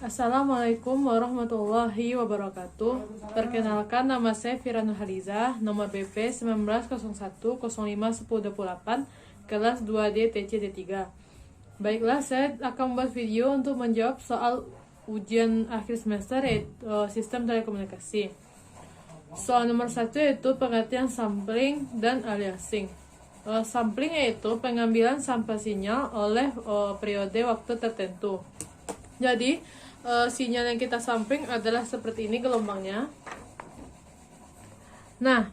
Assalamualaikum warahmatullahi wabarakatuh. Perkenalkan, nama saya Fira Nurhaliza, nomor BP 1901051028, kelas 2D TC-D3. Baiklah, saya akan membuat video untuk menjawab soal ujian akhir semester yaitu sistem telekomunikasi. Soal nomor 1 yaitu pengertian sampling dan aliasing. Sampling yaitu pengambilan sampel sinyal oleh periode waktu tertentu. Jadi sinyal yang kita sampling adalah seperti ini gelombangnya. Nah,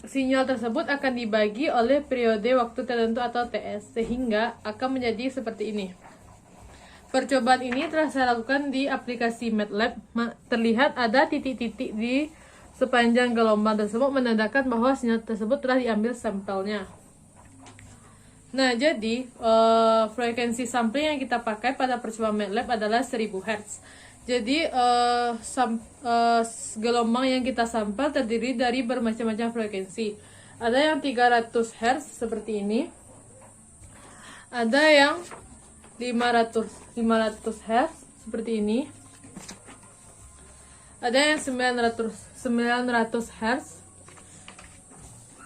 sinyal tersebut akan dibagi oleh periode waktu tertentu atau TS, sehingga akan menjadi seperti ini. Percobaan ini telah saya lakukan di aplikasi MATLAB. Terlihat ada titik-titik di sepanjang gelombang tersebut menandakan bahwa sinyal tersebut telah diambil sampelnya. Nah, jadi frekuensi sampling yang kita pakai pada percobaan MATLAB adalah 1000 Hz. Jadi gelombang yang kita sampel terdiri dari bermacam-macam frekuensi. Ada yang 300 Hz seperti ini. Ada yang 500 Hz seperti ini. Ada yang 900 Hz.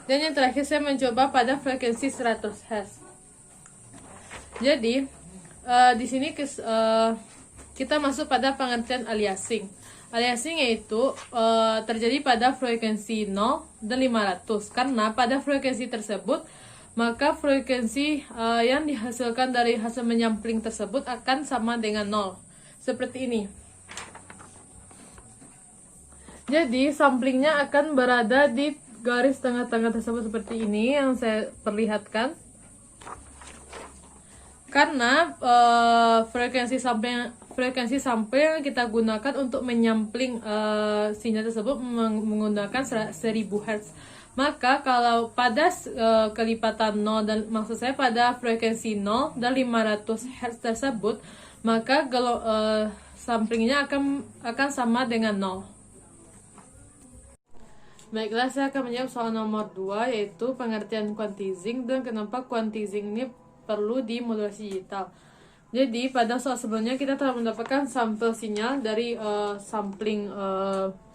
Dan yang terakhir saya mencoba pada frekuensi 100 Hz. Jadi di sini kita masuk pada pengertian aliasing. Aliasing yaitu terjadi pada frekuensi 0 dan 500. Karena pada frekuensi tersebut, maka frekuensi yang dihasilkan dari hasil menyampling tersebut akan sama dengan 0. Seperti ini. Jadi samplingnya akan berada di garis tengah-tengah tersebut seperti ini yang saya perlihatkan. Karena frekuensi sampel yang kita gunakan untuk menyampling sinyal tersebut menggunakan 1000 Hz. Maka kalau pada kelipatan 0 dan maksud saya pada frekuensi 0 dan 500 Hz tersebut, maka samplingnya akan sama dengan 0. Baiklah, saya akan menjawab soal nomor 2 yaitu pengertian quantizing dan kenapa quantizing ini perlu di modulasi digital. Jadi pada soal sebelumnya kita telah mendapatkan sampel sinyal dari sampling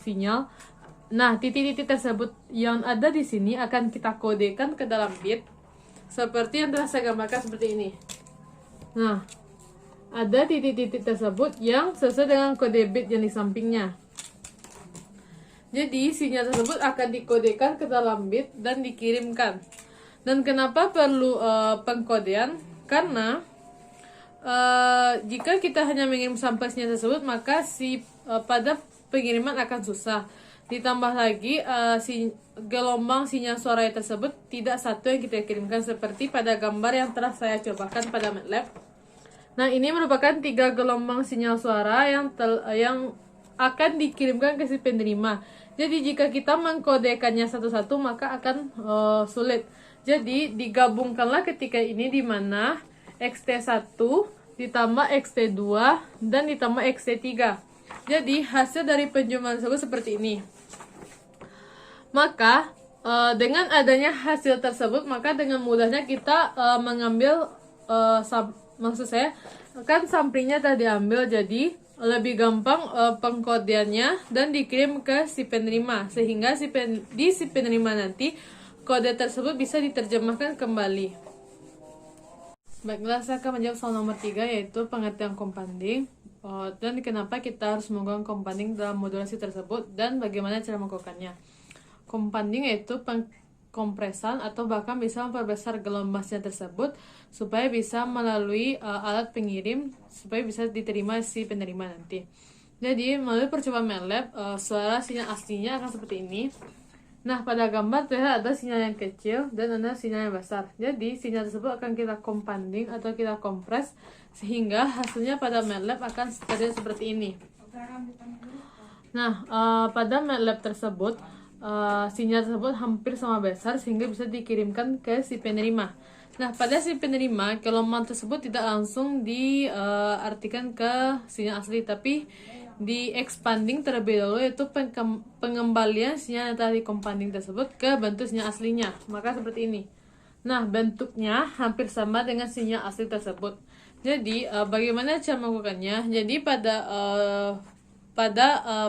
sinyal. Nah, titik-titik tersebut yang ada di sini akan kita kodekan ke dalam bit seperti yang telah saya gambarkan seperti ini. Nah, ada titik-titik tersebut yang sesuai dengan kode bit yang di sampingnya. Jadi sinyal tersebut akan dikodekan ke dalam bit dan dikirimkan. Dan kenapa perlu pengkodean? Karena jika kita hanya mengirim sampel sinyal tersebut, maka pada pengiriman akan susah. Ditambah lagi gelombang sinyal suara tersebut tidak satu yang kita kirimkan seperti pada gambar yang telah saya cobakan pada MATLAB. Nah, ini merupakan 3 gelombang sinyal suara yang akan dikirimkan ke si penerima. Jadi jika kita mengkodekannya satu-satu maka akan sulit. Jadi digabungkanlah ketika ini di mana XT1 ditambah XT2 dan ditambah XT3. Jadi hasil dari penjumlahan tersebut seperti ini. Maka dengan adanya hasil tersebut, maka dengan mudahnya kita mengambil maksud saya kan samplingnya telah diambil, jadi lebih gampang pengkodeannya dan dikirim ke si penerima, sehingga di si penerima nanti kode tersebut bisa diterjemahkan kembali. Baiklah, saya akan menjawab soal nomor 3 yaitu pengertian compounding dan kenapa kita harus menggunakan compounding dalam modulasi tersebut dan bagaimana cara melakukannya. Compounding yaitu kompresan atau bahkan bisa memperbesar gelombang sinyal tersebut supaya bisa melalui alat pengirim supaya bisa diterima si penerima nanti. Jadi melalui percobaan MATLAB suara sinyal aslinya akan seperti ini. Nah, pada gambar terlihat ada sinyal yang kecil dan ada sinyal yang besar. Jadi sinyal tersebut akan kita compounding atau kita kompres sehingga hasilnya pada MATLAB akan terlihat seperti ini. Nah, pada MATLAB tersebut sinyal tersebut hampir sama besar sehingga bisa dikirimkan ke si penerima. Nah, pada si penerima gelombang tersebut tidak langsung diartikan ke sinyal asli, tapi di expanding terlebih dahulu, yaitu pengembalian sinyal yang telah dikompanding tersebut ke bentuk sinyal aslinya. Maka seperti ini. Nah, bentuknya hampir sama dengan sinyal asli tersebut. Jadi bagaimana cara melakukannya? Jadi pada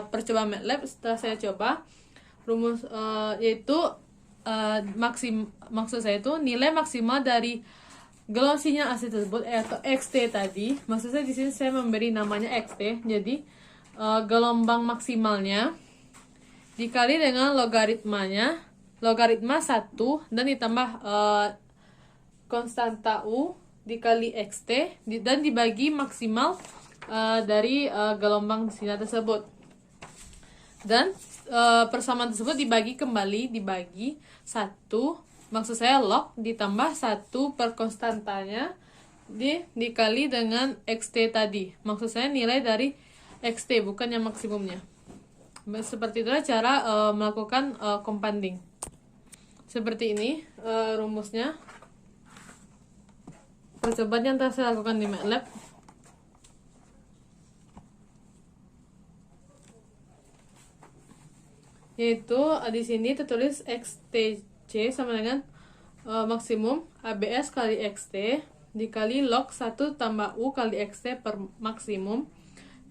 percobaan MATLAB setelah saya coba rumus yaitu maksud saya itu nilai maksimal dari gelombang sinyal AC tersebut atau XT tadi. Maksud saya di sini saya memberi namanya XT. Jadi gelombang maksimalnya dikali dengan logaritmanya, logaritma 1 dan ditambah konstanta U dikali XT dan dibagi maksimal dari gelombang sinyal tersebut. Dan persamaan tersebut dibagi 1, maksud saya log ditambah 1 per konstantanya dikali dengan XT tadi. Maksud saya nilai dari XT bukan yang maksimumnya. Seperti itulah cara melakukan compounding. Seperti ini rumusnya. Percobaan yang telah saya lakukan di MATLAB. Yaitu di sini tertulis XTC sama dengan maksimum ABS kali XT dikali log 1 tambah U kali XT per maksimum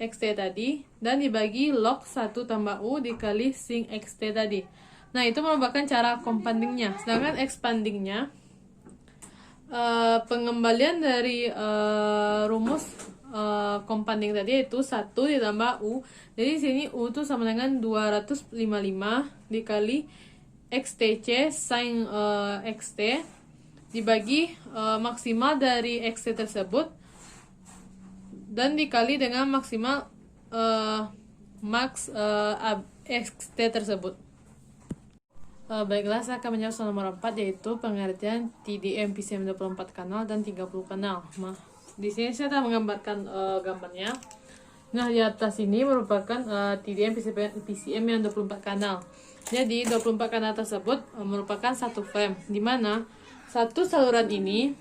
XT tadi dan dibagi log 1 tambah U dikali sin XT tadi. Nah, itu merupakan cara compoundingnya. Sedangkan expandingnya pengembalian dari rumus compounding tadi yaitu 1 ditambah U. Jadi di sini U itu sama dengan 255 dikali XTC sin XT dibagi maksimal dari XT tersebut dan dikali dengan maksimal max XT tersebut. Baiklah, saya akan menjawab soal nomor 4 yaitu pengertian TDM PCM 24 kanal dan 30 kanal. Di sini saya telah menggambarkan gambarnya. Nah, di atas ini merupakan TDM PCM yang 24 kanal. Jadi 24 kanal tersebut merupakan satu frame, di mana satu saluran ini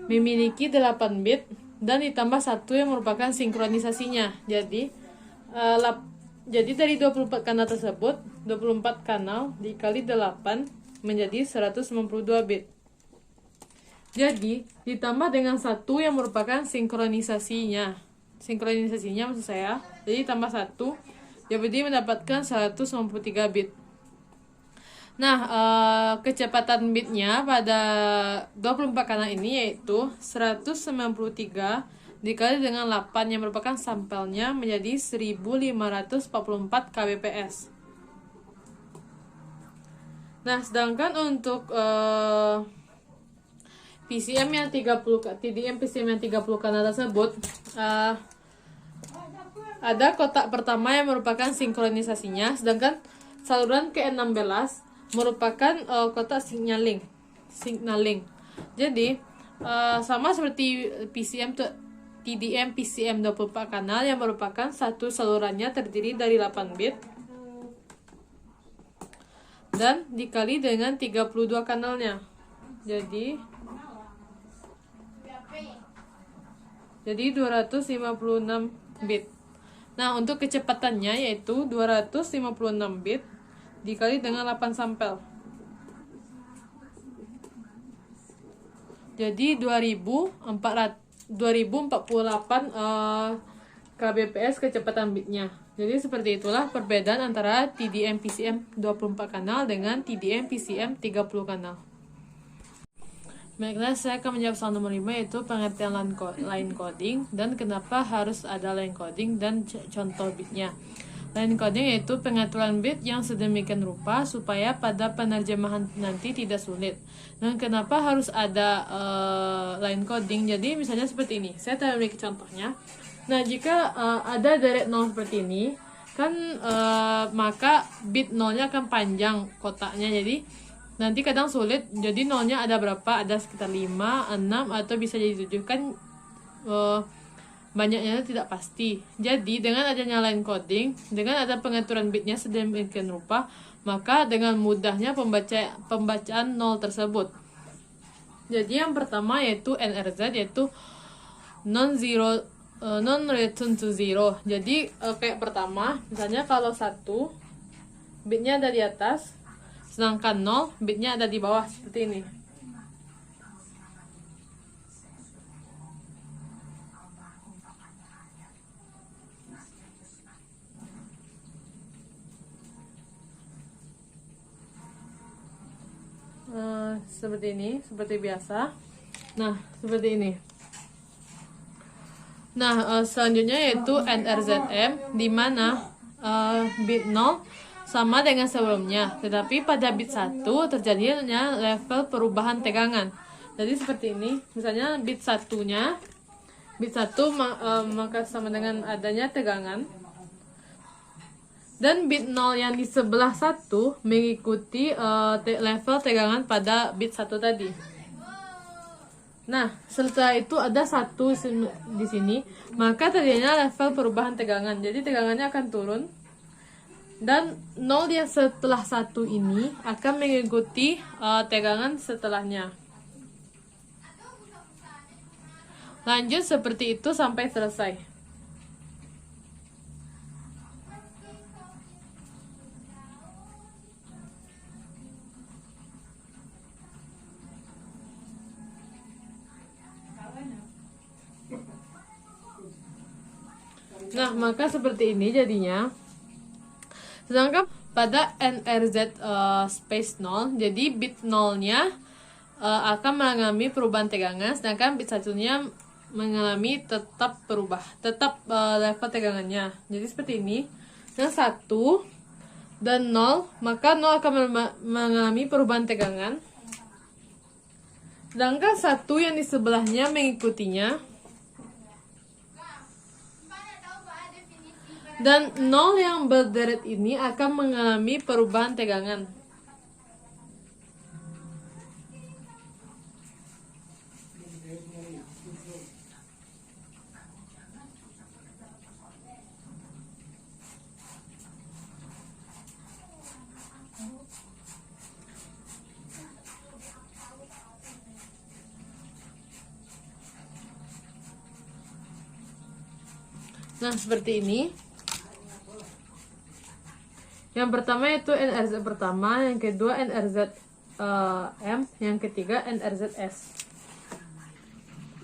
memiliki 8 bit dan ditambah satu yang merupakan sinkronisasinya. Jadi dari 24 kanal tersebut, 24 kanal dikali 8 menjadi 192 bit. Jadi ditambah dengan satu yang merupakan sinkronisasinya. Sinkronisasinya maksud saya. Jadi tambah 1, jadi mendapatkan 193 bit. Nah, kecepatan bitnya pada 24 kanal ini yaitu 193 dikali dengan 8 yang merupakan sampelnya menjadi 1544 kbps. Nah, sedangkan untuk PCM yang 30 TDM PCM yang 30 kanal tersebut ada kotak pertama yang merupakan sinkronisasinya, sedangkan saluran ke-16 merupakan kotak signaling. Jadi sama seperti TDM PCM 24 kanal yang merupakan satu salurannya terdiri dari 8 bit dan dikali dengan 32 kanalnya. Jadi 256 bit. Nah, untuk kecepatannya yaitu 256 bit dikali dengan 8 sampel. Jadi 2048 kbps kecepatan bitnya. Jadi seperti itulah perbedaan antara TDM PCM 24 kanal dengan TDM PCM 30 kanal. Baiklah, saya akan menjawab soal nomor 5 yaitu pengertian line coding dan kenapa harus ada line coding dan contoh bitnya. Line coding yaitu pengaturan bit yang sedemikian rupa supaya pada penerjemahan nanti tidak sulit. Dan kenapa harus ada line coding? Jadi misalnya seperti ini, saya telah memiliki contohnya. Nah, jika ada direct 0 seperti ini, kan maka bit 0-nya akan panjang kotaknya, jadi nanti kadang sulit, jadi nolnya ada berapa, ada sekitar 5, 6, atau bisa jadi 7, kan banyaknya tidak pasti. Jadi dengan adanya line coding, dengan ada pengaturan bitnya sedemikian rupa, maka dengan mudahnya pembacaan 0 tersebut. Jadi yang pertama yaitu NRZ, yaitu non-return to zero. Jadi kayak pertama, misalnya kalau 1 bitnya ada di atas, sedangkan 0 bitnya ada di bawah, seperti ini. seperti ini, seperti biasa. Nah, seperti ini. Nah, selanjutnya yaitu NRZM, di mana bit 0 sama dengan sebelumnya, tetapi pada bit 1 terjadinya level perubahan tegangan. Jadi seperti ini, misalnya bit 1-nya, bit 1 maka sama dengan adanya tegangan. Dan bit 0 yang di sebelah 1 mengikuti level tegangan pada bit 1 tadi. Nah, setelah itu ada 1 di sini, maka terjadinya level perubahan tegangan. Jadi tegangannya akan turun. Dan 0 yang setelah 1 ini akan mengikuti tegangan setelahnya. Lanjut seperti itu sampai selesai. Nah, maka seperti ini jadinya. Sedangkan pada NRZ space 0, jadi bit 0-nya akan mengalami perubahan tegangan, sedangkan bit 1-nya mengalami tetap level tegangannya. Jadi seperti ini. Yang 1 dan 0, maka 0 akan mengalami perubahan tegangan. Sedangkan 1 yang di sebelahnya mengikutinya. Dan 0 yang berderet ini akan mengalami perubahan tegangan. Nah, seperti ini. Yang pertama itu NRZ pertama, yang kedua NRZ M, yang ketiga NRZS.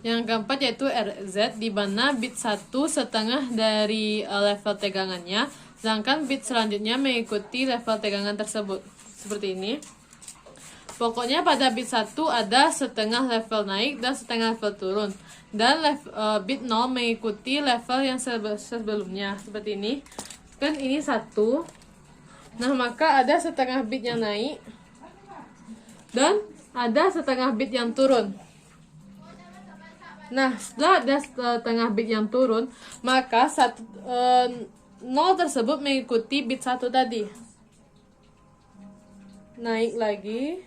Yang keempat yaitu RZ, di mana bit 1 setengah dari level tegangannya, sedangkan bit selanjutnya mengikuti level tegangan tersebut. Seperti ini. Pokoknya pada bit 1 ada setengah level naik dan setengah level turun. Dan bit 0 mengikuti level yang sebelumnya. Seperti ini. Kan ini 1. Nah, maka ada setengah bit yang naik dan ada setengah bit yang turun. Nah, setelah ada setengah bit yang turun, maka 0 tersebut mengikuti bit 1 tadi. Naik lagi.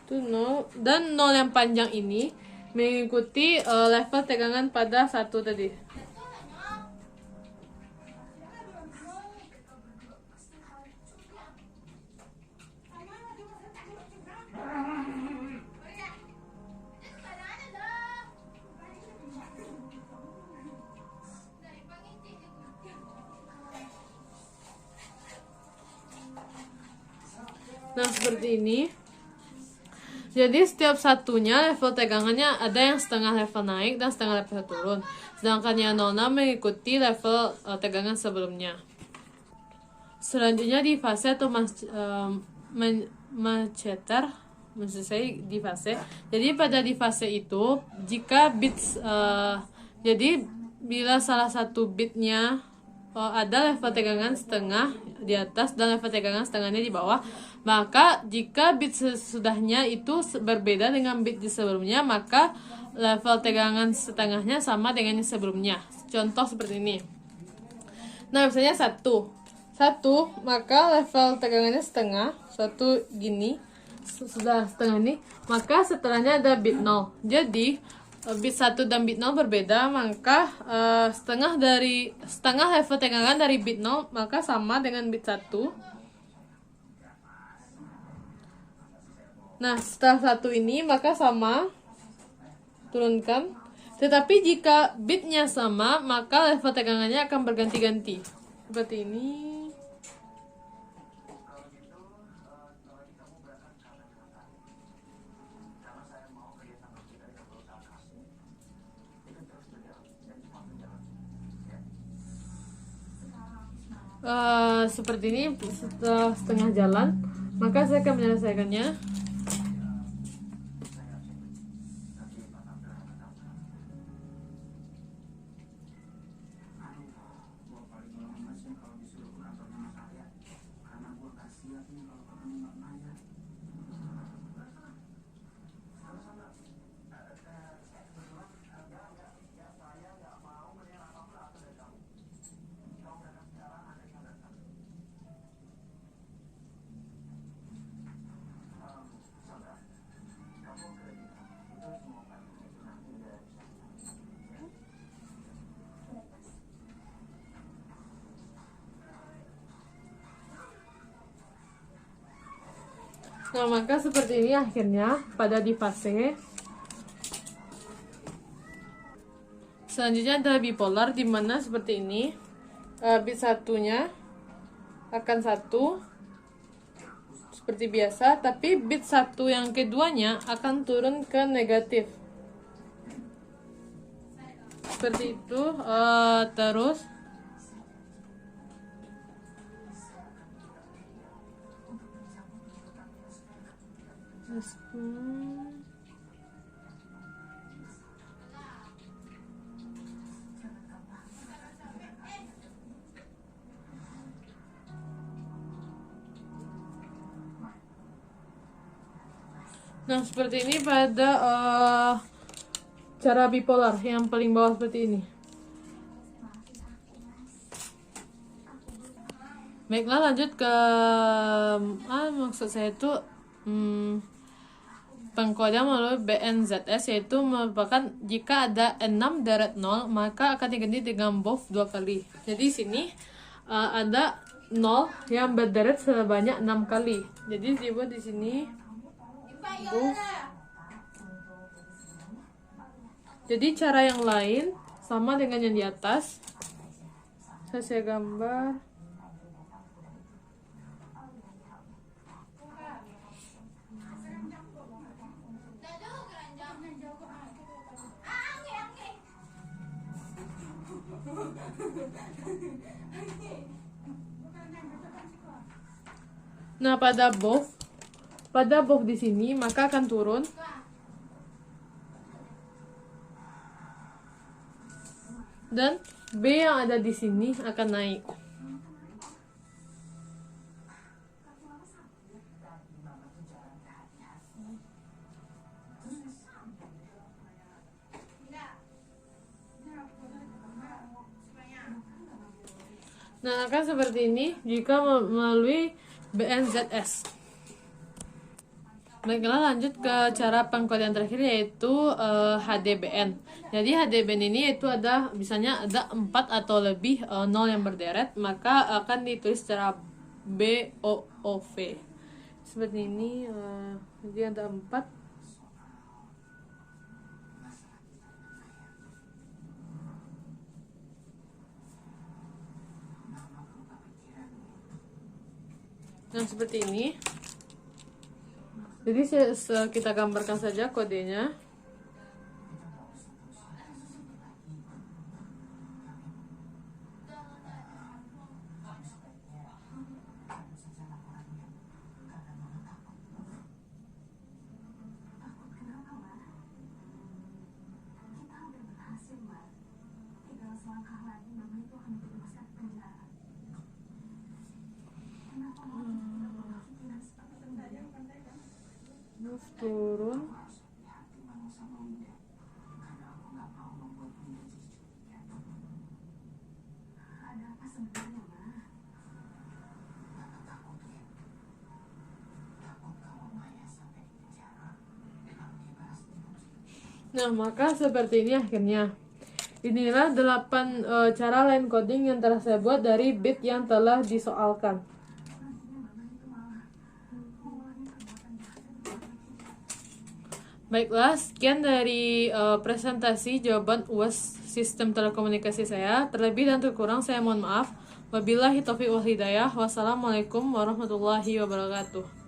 Itu 0. Dan 0 yang panjang ini mengikuti level tegangan pada 1 tadi. Nah, seperti ini. Jadi setiap satunya level tegangannya ada yang setengah level naik dan setengah level turun. Sedangkan yang 06 mengikuti level tegangan sebelumnya. Selanjutnya di fase atau maceter, maksud saya di fase. Jadi pada di fase itu, jika bits jadi bila salah satu bitnya ada level tegangan setengah di atas dan level tegangan setengahnya di bawah, maka jika bit sesudahnya itu berbeda dengan bit di sebelumnya, maka level tegangan setengahnya sama dengan yang sebelumnya. Contoh seperti ini. Nah, misalnya 1, maka level tegangannya setengah, 1 gini, sudah setengah ini, maka setelahnya ada bit 0. Jadi bit 1 dan bit 0 berbeda, maka setengah level tegangan dari bit 0 maka sama dengan bit 1. Nah, setelah 1 ini maka sama, turunkan. Tetapi jika bitnya sama, maka level tegangannya akan berganti-ganti. Seperti ini. Seperti ini. Setelah setengah jalan, maka saya akan menyelesaikannya. Nah, maka seperti ini akhirnya pada di fase. Selanjutnya adalah bipolar, di mana seperti ini. Bit satunya akan satu seperti biasa, tapi bit satu yang keduanya akan turun ke negatif. Seperti itu. Terus nah, seperti ini pada cara bipolar yang paling bawah seperti ini. Baiklah, lanjut ke maksud saya itu pengkodean melalui BNZS, yaitu merupakan jika ada 6 deret 0 maka akan diganti dengan BOF 2 kali. Jadi sini ada 0 yang berderet sebanyak 6 kali. Jadi dibuat di sini BOF. Jadi cara yang lain sama dengan yang di atas. Saya gambar. Nah, pada BOF di sini maka akan turun. Dan B yang ada di sini akan naik. Nah, akan seperti ini jika melalui BNZS. Baiklah, lanjut ke cara pengkodean terakhir, yaitu HDBN. Jadi HDBN ini yaitu ada misalnya ada 4 atau lebih 0 yang berderet, maka akan ditulis secara BOOV. Seperti ini. Jadi ada 4. Nah, seperti ini. Jadi kita gambarkan saja kodenya. Turun. Nah, maka seperti ini akhirnya. Inilah 8 cara line coding yang telah saya buat dari bit yang telah disoalkan. Baiklah, sekian dari presentasi jawaban UAS Sistem Telekomunikasi saya. Terlebih dan terkurang saya mohon maaf. Wabillahi taufiq wal hidayah. Wassalamualaikum warahmatullahi wabarakatuh.